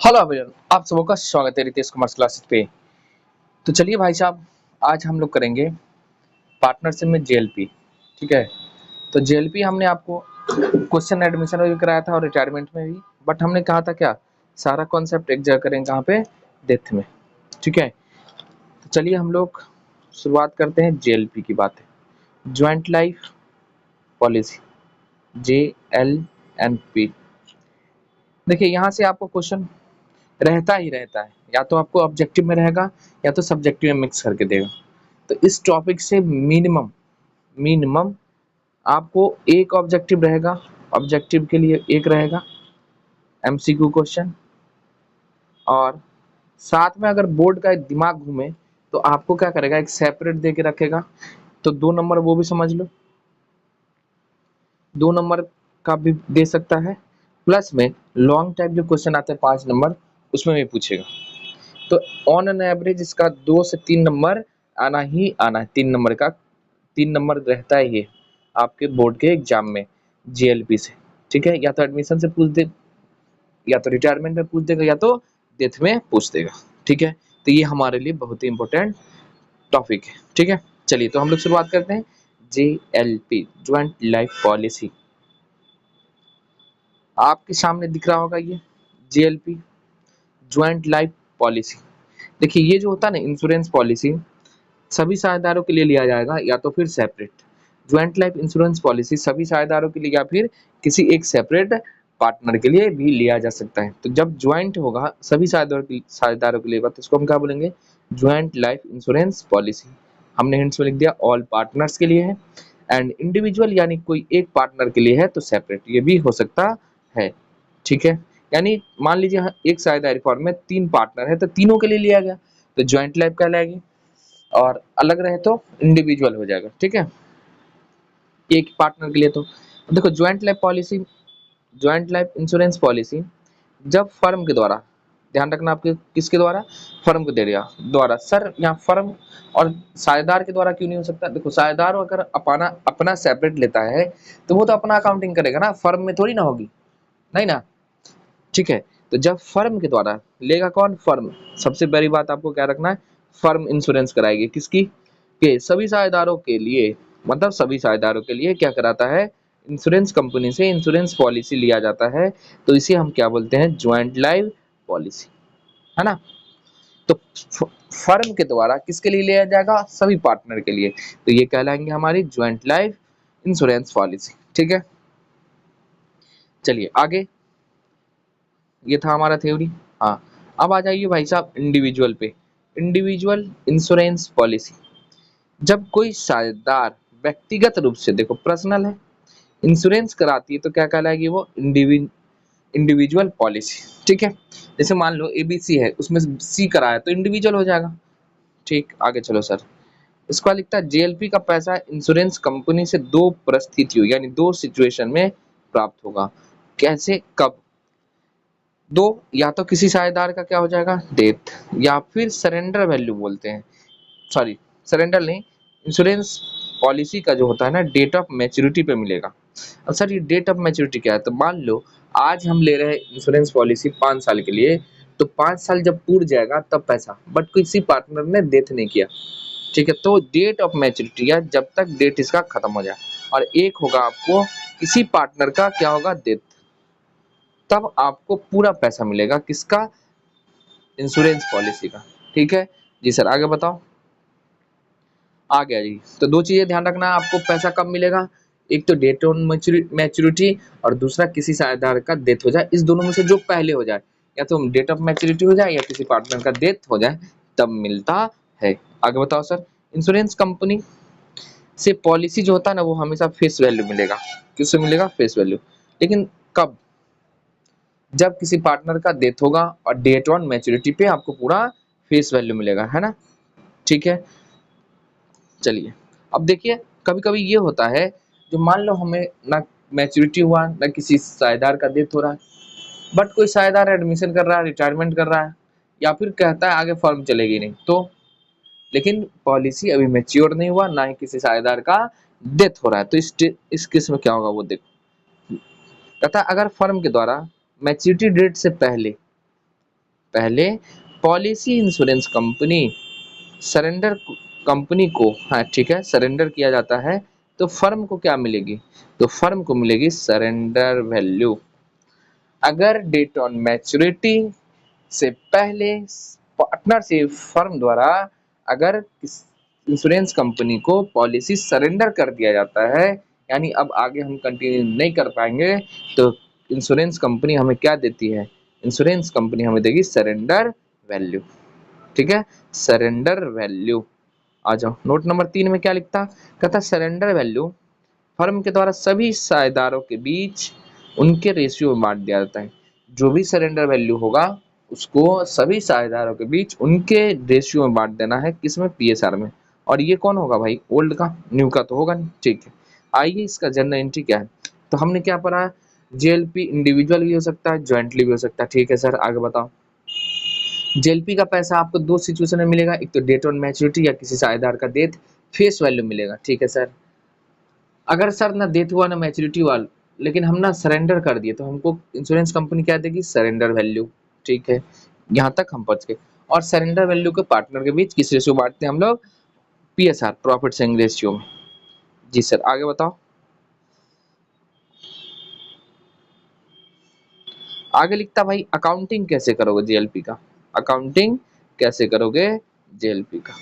Hello everyone, आप सबों का स्वागत है रितेश कॉमर्स क्लासेस पे। तो चलिए भाई साहब, आज हम लोग करेंगे पार्टनरशिप में जेएलपी। ठीक है। तो जेएलपी हमने आपको क्वेश्चन एडमिशन में भी कराया था और रिटायरमेंट में भी, बट हमने कहा था क्या सारा कॉन्सेप्ट एक जगह करेंगे, कहाँ पे, डेथ में। ठीक है। तो चलिए हम लोग शुरुआत करते हैं जेएलपी की बातें। Joint life policy, JLNP। देखिए यहाँ से आपको क्वेश्चन रहता ही रहता है, या तो आपको ऑब्जेक्टिव में रहेगा या तो सब्जेक्टिव में मिक्स करके देगा। तो इस टॉपिक से मिनिमम मिनिमम आपको एक ऑब्जेक्टिव रहेगा, ऑब्जेक्टिव के लिए एक रहेगा MCQ क्वेश्चन, और साथ में अगर बोर्ड का दिमाग घूमे तो आपको क्या करेगा, एक सेपरेट दे के रखेगा। तो 2 नंबर वो भी समझ लो, 2 नंबर का भी दे सकता है, प्लस में लॉन्ग टाइप जो क्वेश्चन आते हैं 5 नंबर, उसमें भी पूछेगा। तो ऑन एन एवरेज इसका 2 से 3 नंबर आना ही आना है। 3 नंबर का 3 नंबर रहता है ये आपके बोर्ड के एग्जाम में जेएलपी से। ठीक है, या तो एडमिशन से पूछ दे, या तो रिटायरमेंट में पूछ देगा, या तो डेथ में पूछ देगा। ठीक है। तो ये हमारे लिए बहुत ही इंपॉर्टेंट टॉपिक है। ठीक है, चलिए तो हम लोग शुरुआत करते हैं। जेएलपी, ज्वाइंट लाइफ पॉलिसी, आपके सामने दिख रहा होगा ये जेएलपी, ज्वाइंट लाइफ पॉलिसी। देखिए ये जो होता है ना इंश्योरेंस पॉलिसी, सभी साझेदारों के लिए लिया जाएगा या तो फिर separate. Joint life insurance policy सभी साझेदारों के लिए या फिर किसी एक सेपरेट पार्टनर के लिए भी लिया जा सकता है। तो जब ज्वाइंट होगा, सभी साझेदारों के लिए होगा, तो इसको हम क्या बोलेंगे, ज्वाइंट लाइफ इंश्योरेंस पॉलिसी। हमने हिंट्स में लिख दिया ऑल पार्टनर्स के लिए है, एंड इंडिविजुअल यानी कोई एक पार्टनर के लिए है तो सेपरेट ये भी हो सकता है। ठीक है, यानी मान लीजिए एक साझेदारी फॉर्म में 3 पार्टनर है तो तीनों के लिए लिया गया तो ज्वाइंट लाइफ कहलाएगी, और अलग रहे तो इंडिविजुअल हो जाएगा। ठीक है, एक पार्टनर के लिए। तो देखो joint life policy, joint life insurance policy जब फर्म के द्वारा, ध्यान रखना आपके किसके द्वारा, फर्म के द्वारा। सर यहाँ फर्म और साझेदार के द्वारा क्यों नहीं हो सकता? देखो साझेदार अगर अपना अपना सेपरेट लेता है तो वो तो अपना अकाउंटिंग करेगा ना, फर्म में थोड़ी ना होगी, नहीं ना। ठीक है, तो जब फर्म के द्वारा लेगा कौन, फर्म। सबसे बड़ी बात आपको क्या रखना है, फर्म इंश्योरेंस कराएगी किसकी, के सभी साझेदारों के लिए, मतलब सभी साझेदारों के लिए क्या कराता है, इंश्योरेंस कंपनी से इंश्योरेंस पॉलिसी लिया जाता है। तो इसे हम क्या बोलते हैं, ज्वाइंट लाइफ पॉलिसी, है ना। तो फर्म के द्वारा किसके लिए लिया जाएगा, सभी पार्टनर के लिए, तो ये कहलाएंगे हमारी ज्वाइंट लाइफ इंश्योरेंस पॉलिसी। ठीक है, चलिए आगे, ये था हमारा थ्योरी। हाँ, अब आ जाइए भाई साहब इंडिविजुअल पे। इंडिविजुअल इंश्योरेंस पॉलिसी, जब कोई साझेदार व्यक्तिगत रूप से, देखो पर्सनल है, इंश्योरेंस कराती है तो क्या कहलाएगी वो, इंडिविजुअल पॉलिसी। ठीक है, जैसे मान लो ABC है, उसमें C कराया तो इंडिविजुअल हो जाएगा। ठीक, आगे चलो सर। इसका लिखता है जेएलपी का पैसा इंश्योरेंस कंपनी से 2 परिस्थितियों यानी 2 सिचुएशन में प्राप्त होगा। कैसे, कब? दो, या तो किसी साझेदार का क्या हो जाएगा, डेथ, या फिर सरेंडर वैल्यू बोलते हैं, सॉरी सरेंडर नहीं, इंश्योरेंस पॉलिसी का जो होता है ना, डेट ऑफ मैच्योरिटी पे मिलेगा। अब सर ये डेट ऑफ मैच्योरिटी क्या है, तो मान लो आज हम ले रहे हैं इंश्योरेंस पॉलिसी 5 साल के लिए, तो 5 साल जब पूर जाएगा तब पैसा, बट किसी पार्टनर ने डेथ नहीं किया। ठीक है, तो डेट ऑफ मैच्योरिटी या जब तक डेट इसका खत्म हो जाए, और एक होगा आपको किसी पार्टनर का क्या होगा, डेथ, तब आपको पूरा पैसा मिलेगा किसका, इंश्योरेंस पॉलिसी का। ठीक है जी सर, आगे बताओ। आ गया जी, तो 2 चीजें ध्यान रखना, आपको पैसा कब मिलेगा, एक तो डेट ऑन मैच्योरिटी, और दूसरा किसी साझेदार का डेथ हो जाए, इस दोनों में से जो पहले हो जाए, या तो डेट ऑफ मैच्योरिटी हो जाए या किसी पार्टनर का डेथ हो जाए, तब मिलता है। आगे बताओ सर। इंश्योरेंस कंपनी से पॉलिसी जो होता है ना, वो हमेशा फेस वैल्यू मिलेगा, किससे मिलेगा, फेस वैल्यू। लेकिन कब, जब किसी पार्टनर का डेथ होगा और डेट ऑन मैच्योरिटी पे आपको पूरा फेस वैल्यू मिलेगा, है ना। ठीक है, चलिए अब देखिए, कभी कभी ये होता है, जो मान लो हमें ना मैच्योरिटी हुआ ना किसी साझेदार का डेथ हो रहा है, बट कोई साझेदार एडमिशन कर रहा है, रिटायरमेंट कर रहा है, या फिर कहता है आगे फर्म चलेगी नहीं, तो लेकिन पॉलिसी अभी मैच्योर नहीं हुआ, ना ही किसी साझेदार का डेथ हो रहा है, तो इस केस में क्या होगा वो देखो। तथा अगर फर्म के द्वारा मैच्योरिटी डेट से पहले पहले policy insurance company surrender company को, हाँ ठीक है, सरेंडर किया जाता है तो फर्म को क्या मिलेगी, तो फर्म को मिलेगी सरेंडर वैल्यू। अगर डेट ऑन मैच्योरिटी से पहले पार्टनरशिप फर्म द्वारा अगर इंश्योरेंस कंपनी को पॉलिसी सरेंडर कर दिया जाता है, यानी अब आगे हम कंटिन्यू नहीं कर पाएंगे, तो इंश्योरेंस कंपनी हमें क्या देती है, इंश्योरेंस कंपनी हमें देगी सरेंडर वैल्यू। ठीक है, सरेंडर वैल्यू। आ जाओ, नोट नंबर 3 में क्या लिखता, कहता सरेंडर वैल्यू फर्म के द्वारा सभी साझेदारों के बीच उनके रेशियो में बांट दिया जाता है। जो भी सरेंडर वैल्यू होगा उसको सभी साझेदारों के बीच उनके रेशियो में बांट देना है, किसमें, पीएसआर में। और ये कौन होगा भाई, ओल्ड का, न्यू का तो होगा नहीं। ठीक है, आइए इसका जनरल एंट्री क्या है। तो हमने क्या पढ़ा, जेएलपी इंडिविजुअल भी हो सकता है, ज्वाइंटली भी हो सकता है। ठीक है सर, आगे बताओ। जेएलपी का पैसा आपको दो सिचुएशन में मिलेगा, एक तो डेट ऑन मैच्योरिटी या किसी साझेदार का डेथ फेस वैल्यू मिलेगा। ठीक है सर, अगर सर ना डेथ हुआ ना मैच्योरिटी हुआ, लेकिन हम ना सरेंडर कर दिए, तो हमको इंश्योरेंस कंपनी क्या देगी, सरेंडर वैल्यू। ठीक है, यहाँ तक हम पहुंच गए। और सरेंडर वैल्यू के पार्टनर के बीच किस रेशियो बांटते हैं हम लोग, पीएसआर, प्रॉफिट शेयरिंग रेशियो में। जी सर, आगे बताओ। आगे लिखता भाई, अकाउंटिंग कैसे करोगे जेएलपी का, अकाउंटिंग कैसे करोगे जेएलपी का।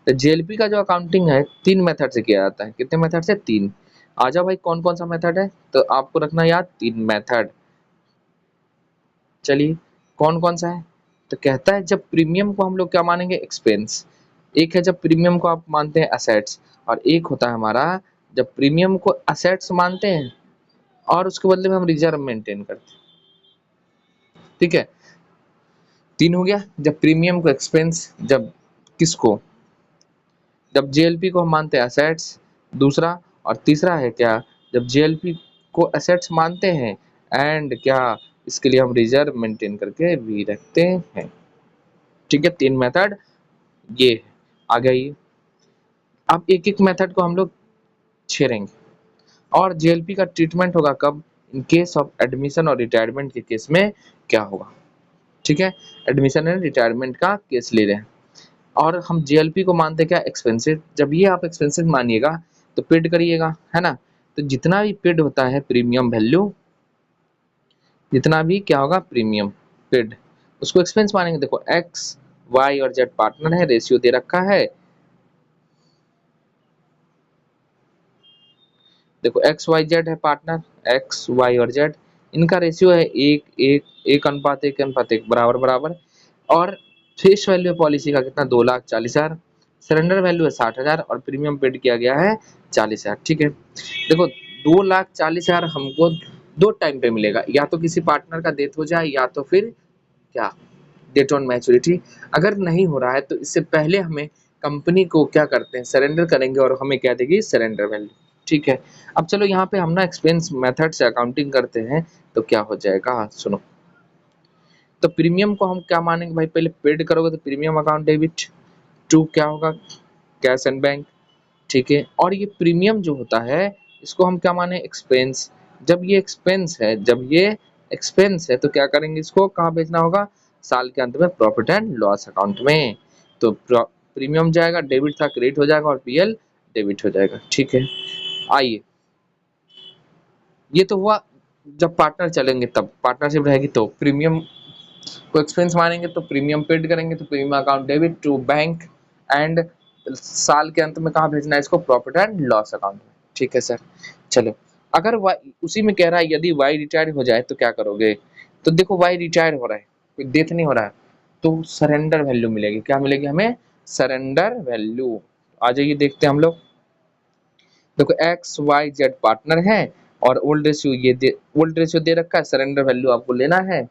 तो जेएलपी का जो अकाउंटिंग है 3 मेथड से किया जाता है। कितने मेथड से, 3। आ जाओ भाई, कौन कौन सा मेथड है, तो आपको रखना याद 3 मेथड। चलिए, कौन कौन सा है, तो कहता है जब प्रीमियम को हम लोग क्या मानेंगे, एक्सपेंस। एक है जब प्रीमियम को आप मानते हैं असेट्स, और एक होता है हमारा जब प्रीमियम को असेट्स मानते हैं और उसके बदले में हम रिजर्व मेंटेन करते हैं। ठीक है, 3 हो गया, जब प्रीमियम को एक्सपेंस, जब किसको, जब जेएलपी को हम मानते हैं असेट्स, दूसरा, और तीसरा है क्या, जब जेएलपी को असेट्स मानते हैं एंड क्या, इसके लिए हम रिजर्व मेंटेन करके भी रखते हैं। ठीक है, 3 मेथड ये है। आ गई, अब एक एक मेथड को हम लोग छेड़ेंगे। और जेएलपी का ट्रीटमेंट होगा कब, इन केस ऑफ एडमिशन और रिटायरमेंट के केस में क्या होगा। ठीक है, एडमिशन एंड रिटायरमेंट का केस ले रहे हैं, और हम जेएलपी को मानते क्या, एक्सपेंसिव। जब ये आप एक्सपेंसिव मानिएगा तो पेड करिएगा, है ना। तो जितना भी पेड होता है प्रीमियम वैल्यू, जितना भी क्या होगा प्रीमियम पेड, उसको एक्सपेंस मानेंगे। देखो एक्स वाई और जेड पार्टनर है, रेशियो दे रखा है। देखो एक्स वाई जेड है पार्टनर, एक्स वाई और जेड, इनका रेशियो है 1:1 बराबर बराबर। और फेस वैल्यू पॉलिसी का कितना, 2,40,000। सरेंडर वैल्यू है 60,000 और प्रीमियम पेड किया गया है 40,000। ठीक है, देखो 2,40,000 हमको दो टाइम पे मिलेगा, या तो किसी पार्टनर का डेथ हो जाए या तो फिर क्या, डेट ऑन मैच्योरिटी। अगर नहीं हो रहा है तो इससे पहले हमें कंपनी को क्या करते हैं, सरेंडर करेंगे और हमें क्या देगी, सरेंडर वैल्यू। ठीक है, अब चलो यहाँ पे हम ना एक्सपेंस मेथड से अकाउंटिंग करते हैं, तो क्या हो जाएगा सुनो। तो प्रीमियम को हम क्या मानेंगे भाई, पहले पेड करोगे तो प्रीमियम अकाउंट डेबिट, टू क्या होगा, कैश एंड बैंक। ठीक है, और ये प्रीमियम जो होता है इसको हम क्या माने, एक्सपेंस। जब ये एक्सपेंस है, जब ये एक्सपेंस है तो क्या करेंगे, इसको कहाँ भेजना होगा, साल के अंत में प्रॉफिट एंड लॉस अकाउंट में। तो प्रीमियम जाएगा, डेबिट था क्रेडिट हो जाएगा, और पीएल डेबिट हो जाएगा। ठीक है, आइए, ये तो हुआ जब पार्टनर चलेंगे, तब पार्टनरशिप रहेगी तो प्रीमियम को एक्सपेंस मानेंगे तो प्रीमियम पेड करेंगे, तो premium account debit to bank, and साल के अंत में कहाँ भेजना है इसको, प्रॉफिट एंड लॉस अकाउंट में। ठीक है सर, चलो, अगर उसी में कह रहा है यदि वाई रिटायर हो जाए तो क्या करोगे, तो देखो वाई रिटायर हो रहा है, कोई डेथ नहीं हो रहा है, तो सरेंडर वैल्यू मिलेगी, क्या मिलेगी हमें, सरेंडर वैल्यू। आ जाइए देखते हैं हम लोग। देखो एक्स वाई जेड पार्टनर है और ओल्ड रेशियो ओल्ड रेशियो दे रखा है, सरेंडर वैल्यू आपको लेना है,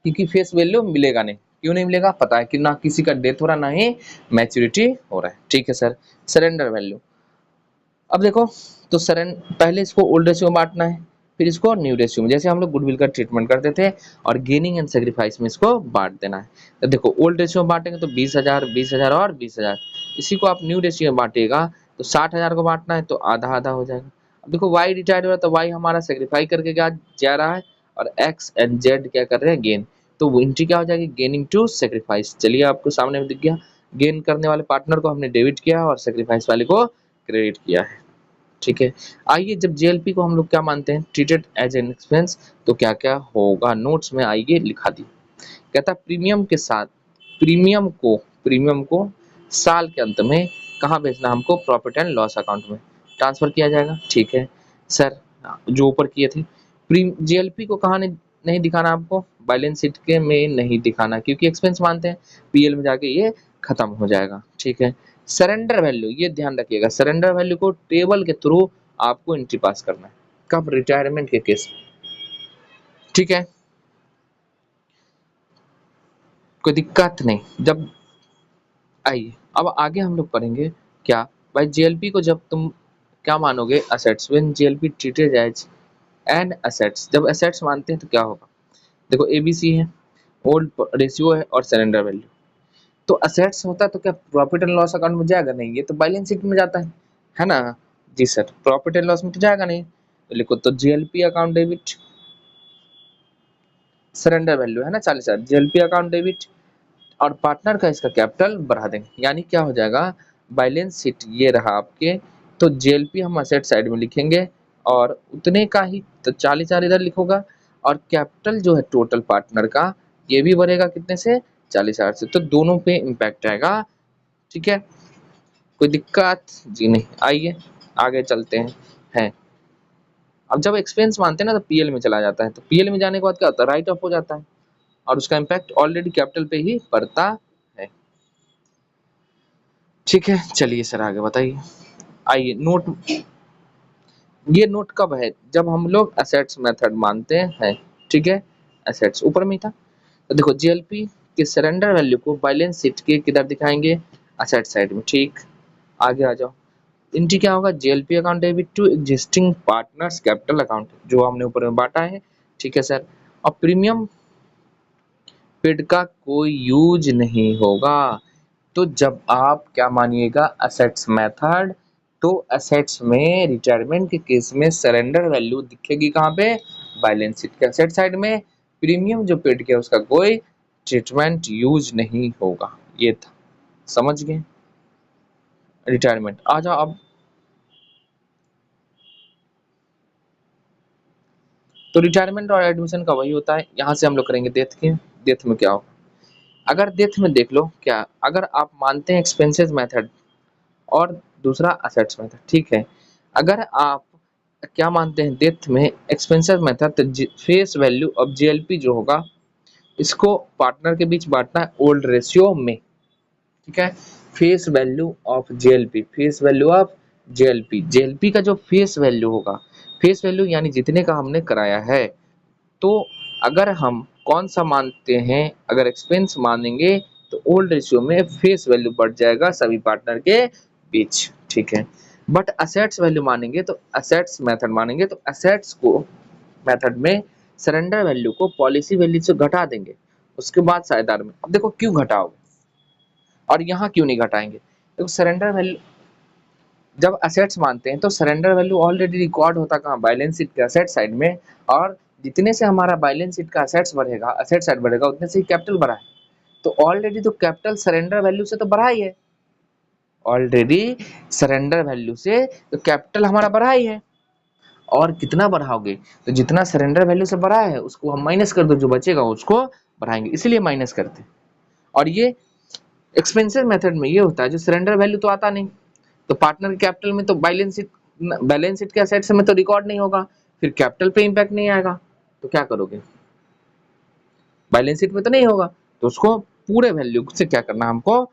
क्योंकि फेस वैल्यू मिलेगा नहीं। क्यों नहीं मिलेगा, पता है कि ना किसी का डेथ हो रहा, ना ही मैच्योरिटी हो रहा है। ठीक है सर, सरेंडर वैल्यू। अब देखो, तो पहले इसको ओल्ड रेशियो में बांटना है, फिर इसको न्यू रेशियो में, जैसे हम लोग गुडविल का ट्रीटमेंट करते थे, और गेनिंग एंड सेक्रीफाइस में इसको बांट देना है। तो देखो ओल्ड रेशियो में बांटेंगे तो 20,000 20,000 और 20,000, इसी को आप न्यू रेशियो में बांटेगा तो 60,000 को बांटना है तो आधा आधा हो जाएगा। अब देखो वाई रिटायर हो रहा है तो वाई हमारा सेक्रीफाई करके क्या जा रहा है, और एक्स एंड जेड क्या कर रहे हैं, गेन। तो वो एंट्री क्या हो जाएगी, गेनिंग टू सेक्रीफाइस। चलिए आपको सामने में दिख गया, गेन करने वाले पार्टनर को हमने डेबिट किया और सेक्रीफाइस वाले को क्रेडिट किया है। ठीक है, आइए जब जेएलपी को हम लोग क्या मानते हैं, ट्रीटेड एज एन एक्सपेंस, तो क्या क्या होगा, नोट्स में आइए लिखा दी। कहता है प्रीमियम के साथ, प्रीमियम को साल के अंत में कहाँ भेजना, हमको प्रॉफिट एंड लॉस अकाउंट में ट्रांसफर किया जाएगा। ठीक है सर, जो ऊपर किए थे। जेएलपी को कहाँ नहीं दिखाना, आपको बैलेंस शीट के में नहीं दिखाना, क्योंकि एक्सपेंस मानते हैं, पीएल में जाके ये खत्म हो जाएगा। ठीक है, सरेंडर वैल्यू, ये ध्यान रखिएगा, सरेंडर वैल्यू को टेबल के थ्रू आपको एंट्री पास करना है, कब, रिटायरमेंट के केस में। ठीक है, कोई दिक्कत नहीं। जब आइए अब आगे हम लोग पढ़ेंगे क्या, भाई जेएलपी को जब तुम क्या मानोगे, assets, when JLP treated as and assets, जब असेट्स मानते हैं तो क्या होगा, देखो एबीसी है, ओल्ड रेशियो है और सरेंडर वैल्यू। तो असेट्स होता है तो क्या प्रॉफिट एंड लॉस अकाउंट में जाएगा, नहीं, ये तो बैलेंस शीट में जाता है ना। जी सर, प्रॉफिट एंड लॉस में तो जाएगा नहीं, तो लिखो तो JLP account debit, surrender value है ना 40,000, जेएलपी अकाउंट डेबिट, और पार्टनर का इसका कैपिटल बढ़ा देंगे, यानी क्या हो जाएगा, बैलेंस शीट ये रहा आपके, तो जेएलपी हम असेट साइड में लिखेंगे और उतने का ही, तो 40,000 इधर लिखोगा, और कैपिटल जो है टोटल पार्टनर का, ये भी बढ़ेगा कितने से, 40,000 से, तो दोनों पे इम्पैक्ट आएगा। ठीक है, कोई दिक्कत जी नहीं। आइए आगे चलते हैं। अब जब एक्सपेंस मानते हैं ना तो पीएल में चला जाता है, तो पीएल में जाने के बाद क्या होता है, राइट ऑफ हो जाता है, और उसका इम्पैक्ट ऑलरेडी कैपिटल पे ही पड़ता है। ठीक है, चलिए सर आगे बताइए। आइए नोट, ये नोट कब है, जब हम लोग असेट्स मेथड मानते हैं। ठीक है, असेट्स ऊपर में ही था, तो देखो जेएलपी के सरेंडर वैल्यू को बैलेंस शीट के किधर दिखाएंगे, असेट साइड में। ठीक, आगे आ जाओ, इनकी क्या होगा, JLP account debit to existing partners capital account, जो हमने ऊपर में बांटा है। ठीक है सर, और प्रीमियम पेड का कोई यूज नहीं होगा। तो जब आप क्या मानिएगा, असेट्स मेथड, तो असेट्स में रिटायरमेंट के केस में सरेंडर वैल्यू दिखेगी कहाँ पे, बैलेंस शीट के असेट साइड में। प्रीमियम जो पेड किया उसका कोई ट्रीटमेंट यूज नहीं होगा, ये था, समझ गए। रिटायरमेंट आ जाओ अब, तो रिटायरमेंट और एडमिशन का वही होता है, यहाँ से हम लोग करेंगे डेथ के, डेथ में क्या हो, अगर डेथ में देख लो क्या, अगर आप मानते हैं एक्सपेंसेस मेथड और दूसरा असेट्स मेथड। ठीक है, अगर आप क्या मानते हैं डेथ में एक्सपेंसेस मेथड, तो फेस वैल्यू ऑफ जेएलपी जो होगा, इसको पार्टनर के बीच बांटना है ओल्ड रेशियो में। ठीक है, face value of JLP, face value of JLP, JLP का जो फेस वैल्यू होगा, फेस वैल्यू यानी जितने का हमने कराया है, तो अगर हम कौन सा मानते हैं, अगर एक्सपेंस मानेंगे तो ओल्ड रेशियो में फेस वैल्यू बढ़ जाएगा सभी पार्टनर के बीच। ठीक है, बट असेट्स वैल्यू मानेंगे, तो असेट्स मेथड मानेंगे, तो असेट्स को मेथड में सरेंडर वैल्यू को पॉलिसी वैल्यू से घटा देंगे, उसके बाद साझेदार में। अब देखो क्यों घटाओगे और यहाँ क्यों नहीं घटाएंगे, देखो सरेंडर वैल्यू जब असेट्स मानते हैं तो सरेंडर वैल्यू ऑलरेडी रिकॉर्ड होता कहाँ, बैलेंस शीट के असेट साइड में, और जितने से हमारा बैलेंस शीट का असेट्स बढ़ेगा, असेट साइड बढ़ेगा, उतने से ही कैपिटल बढ़ा है, तो ऑलरेडी तो कैपिटल सरेंडर वैल्यू से तो बढ़ा ही है, ऑलरेडी सरेंडर वैल्यू से तो कैपिटल हमारा बढ़ा ही है, और कितना बढ़ाओगे, तो जितना सरेंडर वैल्यू से बढ़ा है उसको हम माइनस कर दो, जो बचेगा उसको बढ़ाएंगे, इसीलिए माइनस करते हैं। और ये एक्सपेंसिव मेथड में ये होता है, जो सरेंडर वैल्यू तो आता नहीं, तो पार्टनर कैपिटल में तो बैलेंस शीट के असेट्स में तो रिकॉर्ड नहीं होगा, फिर कैपिटल पे इंपैक्ट नहीं आएगा, तो क्या करोगे, बैलेंस शीट में तो नहीं होगा, तो उसको पूरे वैल्यू से क्या करना, हमको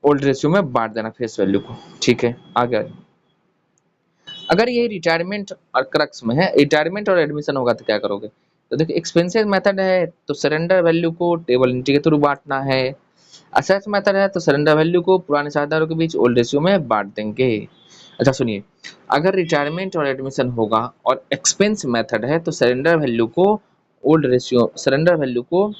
ओल्ड रेशियो में बांट देना फेस वैल्यू को। ठीक है, आगे अगर ये रिटायरमेंट और क्रक्स में है, रिटायरमेंट और एडमिशन होगा तो क्या करोगे, तो देखो एक्सपेंसेस मेथड है तो सरेंडर वैल्यू को टेबल एंट्री के थ्रू बांटना है, असेट्स मेथड है तो सरेंडर वैल्यू को पुराने साझेदारों के बीच ओल्ड रेशियो में बांट देंगे। अच्छा सुनिए, अगर रिटायरमेंट और एडमिशन होगा और एक्सपेंस मेथड है तो सरेंडर वैल्यू को ओल्ड रेशियो, सरेंडर वैल्यू को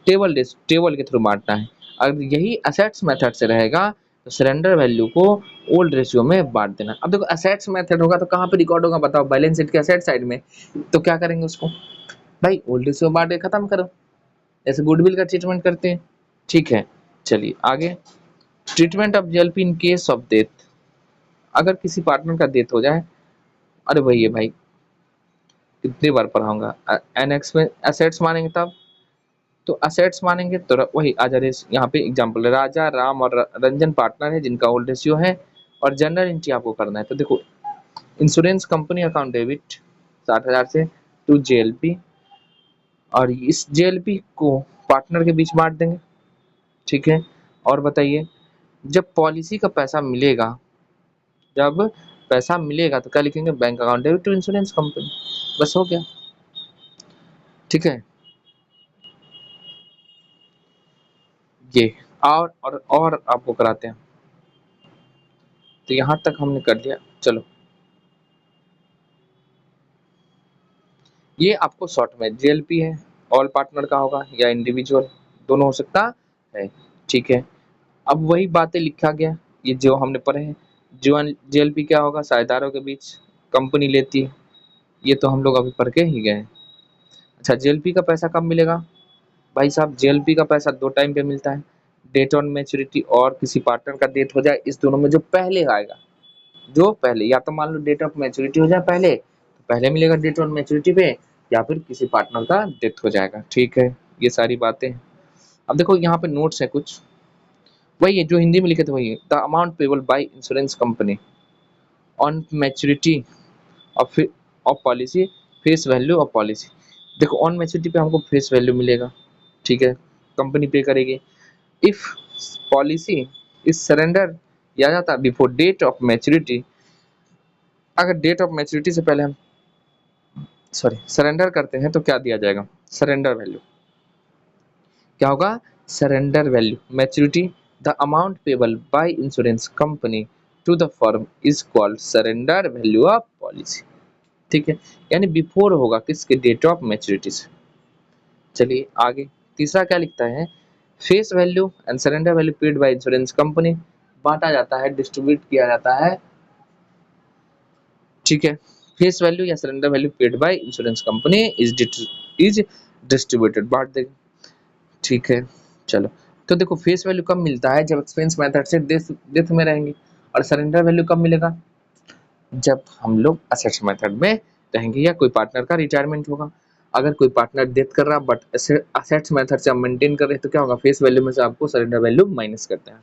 टेबल के थ्रू बांटना है, अगर यही असेट्स मेथड से रहेगा तो सरेंडर वैल्यू को ओल्ड रेशियो में बांट देना। अब देखो असेट्स मेथड होगा तो कहाँ पे रिकॉर्ड होगा बताओ, बैलेंस शीट के असेट साइड में, तो क्या करेंगे उसको, भाई ओल्ड रेशियो बांट के खत्म करो। जैसे गुडविल का ट्रीटमेंट करते हैं, ठीक है। चलिए आगे, treatment of JLP in case of death, अगर किसी पार्टनर का डेथ हो जाए, अरे भैया भाई कितनी बार पढ़ाऊंगा, एनेक्स में एसेट्स मानेंगे तब, तो असेट्स मानेंगे तो वही आजा यहाँ पे एग्जांपल, राजा राम और रंजन पार्टनर है जिनका ओल्ड रेशियो है और जनरल एंट्री आपको करना है। तो देखो, इंश्योरेंस कंपनी अकाउंट डेबिट 60,000 से टू जेएलपी, और इस जेएलपी को पार्टनर के बीच बांट देंगे, ठीक है। और बताइए, जब पॉलिसी का पैसा मिलेगा, जब पैसा मिलेगा तो क्या लिखेंगे, bank account debit to insurance company, बस हो गया, ठीक है। ये और आपको कराते हैं, तो यहाँ तक हमने कर लिया। चलो, ये आपको शॉर्ट में जेएलपी है, ऑल पार्टनर का होगा या इंडिविजुअल, दोनों हो सकता है, ठीक है। अब वही बातें लिखा गया, ये जो हमने पढ़े हैं। जो जेएलपी क्या होगा, साझेदारों के बीच कंपनी लेती है, ये तो हम लोग अभी पढ़ के ही गए हैं। अच्छा, जेएलपी का पैसा कब मिलेगा भाई साहब, जेएलपी का पैसा दो टाइम पे मिलता है, डेट ऑन मैच्योरिटी और किसी पार्टनर का डेथ हो जाए, इस दोनों में जो पहले आएगा, जो पहले, या तो मान लो डेट ऑफ मैच्योरिटी हो जाए पहले, तो पहले मिलेगा डेट ऑन मैच्योरिटी पे, या फिर किसी पार्टनर का डेथ हो जाएगा, ठीक है। ये सारी बातें। अब देखो यहाँ पे नोट्स है कुछ, वही है जो हिंदी में लिखे थे, वही है। The amount payable by insurance company on maturity of of policy, face value of policy. देखो, ऑन मैच्योरिटी पे हमको फेस वैल्यू मिलेगा, ठीक है, कंपनी पे करेगी। इफ पॉलिसी इज सरेंडर किया जाता बिफोर डेट ऑफ मैच्योरिटी, अगर डेट ऑफ मैच्योरिटी से पहले हम सरेंडर करते हैं तो क्या दिया जाएगा, सरेंडर वैल्यू क्या होगा, surrender value maturity, the amount payable by insurance company to the firm is called surrender value of policy, ठीक है। यानी बिफोर होगा किसके, डेट ऑफ मैच्योरिटी से। चलिए आगे, तीसरा क्या लिखता है, face value and surrender value paid by insurance company, बांटा जाता है, डिस्ट्रीब्यूट किया जाता है, ठीक है। फेस वैल्यू या surrender value paid by insurance company is distributed, बांट देंगे, ठीक है। चलो, तो देखो, फेस वैल्यू कब मिलता है, जब एक्सपेंस मेथड से डेथ में रहेंगे, और सरेंडर वैल्यू कब मिलेगा, जब हम लोग असेट्स मेथड में रहेंगे या कोई पार्टनर का रिटायरमेंट होगा। अगर कोई पार्टनर डेथ कर रहा बट असेट्स मेथड से हम मेंटेन कर रहे हैं, तो क्या होगा, फेस वैल्यू में से आपको सरेंडर वैल्यू माइनस करते हैं।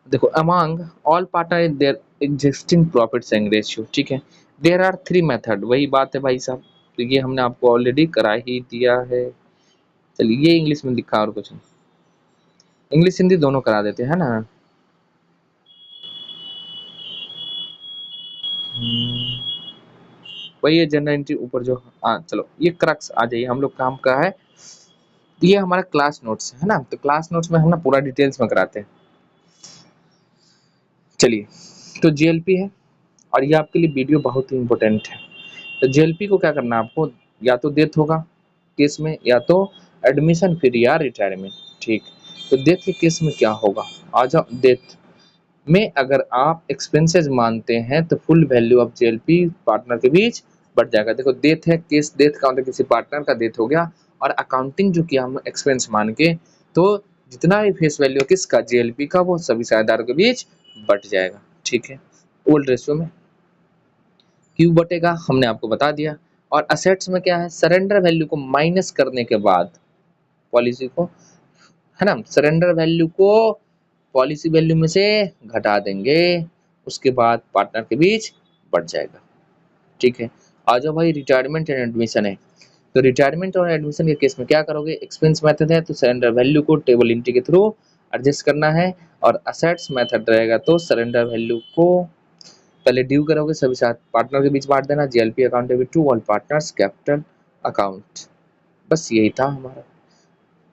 देखो, among all partner in their existing profit sharing ratio, ठीक है। देयर आर थ्री मेथड, वही बात है भाई साहब, तो ये हमने आपको ऑलरेडी करा ही दिया है। चलिए, ये इंग्लिश में लिखा, और कुछ नहीं, इंग्लिश हिंदी दोनों करा देते हैं ना। वही है जनरल एंट्री ऊपर जो, हाँ चलो, ये क्रक्स आ जाइए, हम लोग काम का है, ये हमारा क्लास नोट्स है ना, तो क्लास नोट्स में हम ना पूरा डिटेल्स में कराते हैं। चलिए, तो जेएलपी है, और ये आपके लिए वीडियो बहुत ही इंपॉर्टेंट है। तो जेएलपी को क्या करना है आपको, या तो डेथ होगा केस में, या तो एडमिशन फिर या रिटायरमेंट, ठीक। तो डेथ के केस में क्या होगा, आ जाओ, डेथ में अगर आप एक्सपेंसेस मानते हैं तो full value of JLP partner के बीच बढ़ जाएगा। देखो, डेथ है, केस डेथ का मतलब किसी पार्टनर का डेथ हो गया, और अकाउंटिंग जो किया हम एक्सपेंस मान के, तो जितना भी फेस वैल्यू किसका, जेएलपी का, वो सभी साझेदारों के बीच बट जाएगा, ठीक है। ओल्ड रेशियो में क्यों बटेगा हमने आपको बता दिया। और असेट्स में क्या है, सरेंडर वैल्यू को माइनस करने के बाद पॉलिसी को, है ना, सरेंडर वैल्यू को पॉलिसी वैल्यू में से घटा देंगे, उसके बाद पार्टनर के बीच बढ़ जाएगा, ठीक है। आ जाओ भाई, रिटायरमेंट एंड एडमिशन है, तो रिटायरमेंट और एडमिशन के केस में क्या करोगे, एक्सपेंस मेथड है तो सरेंडर वैल्यू को टेबल एंट्री के थ्रू एडजस्ट करना है, और असेट्स मेथड रहेगा तो सरेंडर वैल्यू को पहले ड्यू करोगे, सभी साथ पार्टनर के बीच बांट देना, JLP account debit to all partners capital account, बस यही था हमारा।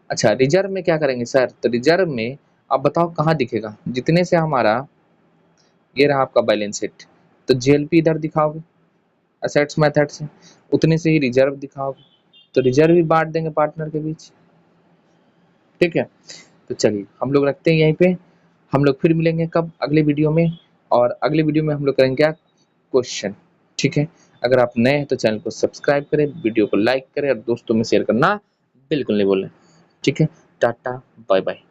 अच्छा, रिजर्व में क्या करेंगे सर, तो रिजर्व में आप बताओ कहाँ दिखेगा, जितने से हमारा ये रहा आपका बैलेंस शीट, तो जेएलपी इधर दिखाओगे असेट्स मेथड से, उतने से ही रिजर्व दिखाओगे, तो रिजर्व भी बांट देंगे पार्टनर के बीच, ठीक है। तो चलिए, हम लोग रखते हैं यहीं पे, हम लोग फिर मिलेंगे कब, अगले वीडियो में, और अगले वीडियो में हम लोग करेंगे क्या, क्वेश्चन, ठीक है। अगर आप नए हैं तो चैनल को सब्सक्राइब करें, वीडियो को लाइक करें, और दोस्तों में शेयर करना बिल्कुल नहीं भूलें। ठीक है, टाटा, बाय बाय।